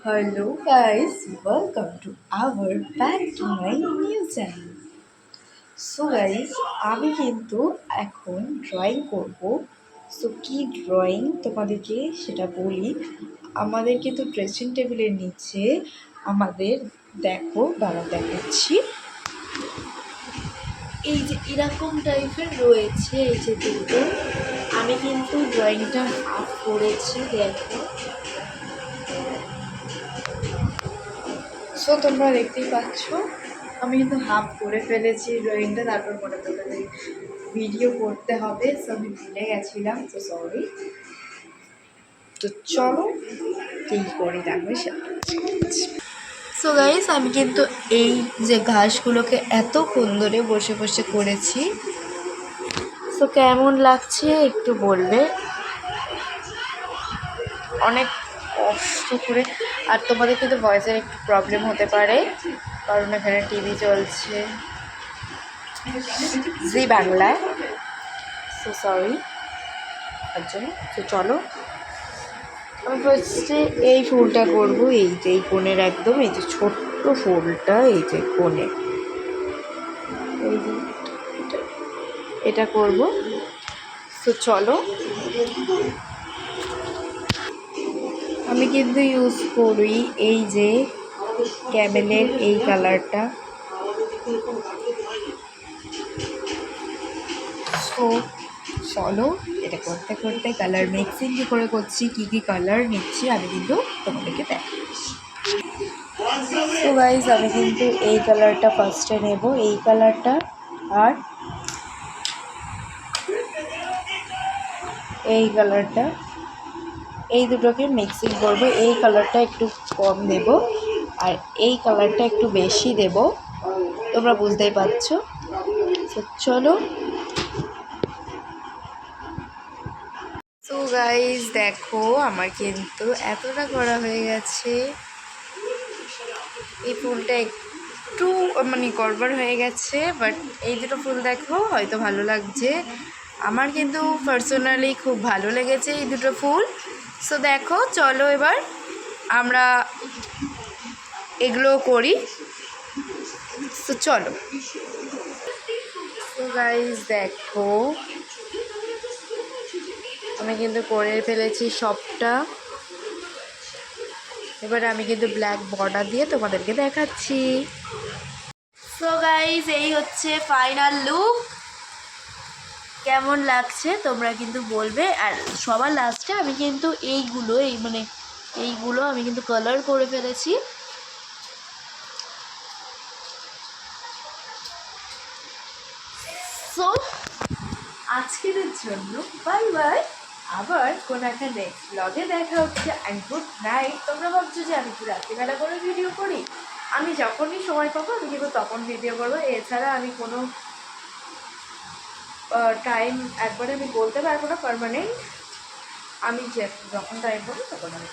Hello guys, welcome to our back to my new channel. So guys, আমি কিন্তু এখন drawing করব। So কি ড্রয়িং তোমাদেরকে সেটা বলি। আমাদের কিন্তু ড্রেসিং টেবিলের নিচে আমাদের দেখো দাঁড়া দেখাচ্ছি, এই যে এরকম টাইপের রয়েছে এই যে দুটো। আমি কিন্তু ড্রয়িংটা হাফ করেছি দেখো। সো তোমরা দেখতেই পাচ্ছ আমি কিন্তু হাফ করে ফেলেছি ড্রয়িংটা, তারপর মনে তোমাদের ভিডিও করতে হবে। সো আমি ভুলে গেছিলাম, তো সরি। তো চলো কী করি দেখবে সেটা। সো গাইস, আমি কিন্তু এই যে ঘাসগুলোকে এতক্ষণ ধরে বসে বসে করেছি। সো কেমন লাগছে একটু বলবে, অনেক কষ্ট করে। আর তোমাদের কিন্তু ভয়েসের একটু প্রবলেম হতে পারে, কারণ এখানে টিভি চলছে জি বাংলায়। সো সরি তার জন্য। তো চলো আমি ফার্স্টে এই ফুলটা করবো, এই যে এই কোণের একদম এই যে ছোট্ট ফুলটা, এই যে কোণে এই যে এটা করব। তো চলো আমি কিন্তু ইউজ করি এই যে ক্যামেলের এই কালারটা। তো চলো এটা করতে করতে কালার মিক্সিং কী করে করছি, কী কী কালার নিচ্ছি আমি কিন্তু তোমাদেরকে দেখাচ্ছি। তো গাইজ, আমি কিন্তু এই কালারটা ফার্স্টে নেব, এই কালারটা আর এই কালারটা, এই দুটোকে মিক্সিং করব। এই কালারটা একটু কম দেব আর এই কালারটা একটু বেশি দেব, তোমরা বুঝতেই পারছো। তো চলো। তো গাইজ দেখো আমার কিন্তু এতটা করা হয়ে গেছে। এই ফুলটা একটু মানে গড়বড় হয়ে গেছে, বাট এই দুটো ফুল দেখো হয়তো ভালো লাগছে। আমার কিন্তু পার্সোনালি খুব ভালো লেগেছে এই দুটো ফুল। সো দেখো চলো এবার আমরা এগুলো করি। তো চলো। তো গাইজ দেখো আমি কিন্তু করে ফেলেছি সবটা। এবার আমি কিন্তু ব্ল্যাক বর্ডার দিয়ে তোমাদেরকে দেখাচ্ছি। সো গাইজ এই হচ্ছে ফাইনাল লুক। কেমন লাগছে তোমরা কিন্তু বলবে। আর সবার লাস্টে আমি কিন্তু এইগুলো আমি কিন্তু কালার করে ফেলেছি। সো আজকের জন্য বাই বাই, আবার কোনো একটা নেক্সট ব্লগে দেখা হচ্ছে। And good night. তোমরা ভাবছো যে আমি কি রাত্রিবেলা করে ভিডিও করি? আমি যখনই সময় পাবো আমি কিন্তু তখন ভিডিও করবো। এছাড়া আমি কোনো টাইম একবারে আমি বলতে পারবো না পার্মানেন্ট। আমি যখন টাইম পাবো তখন আমি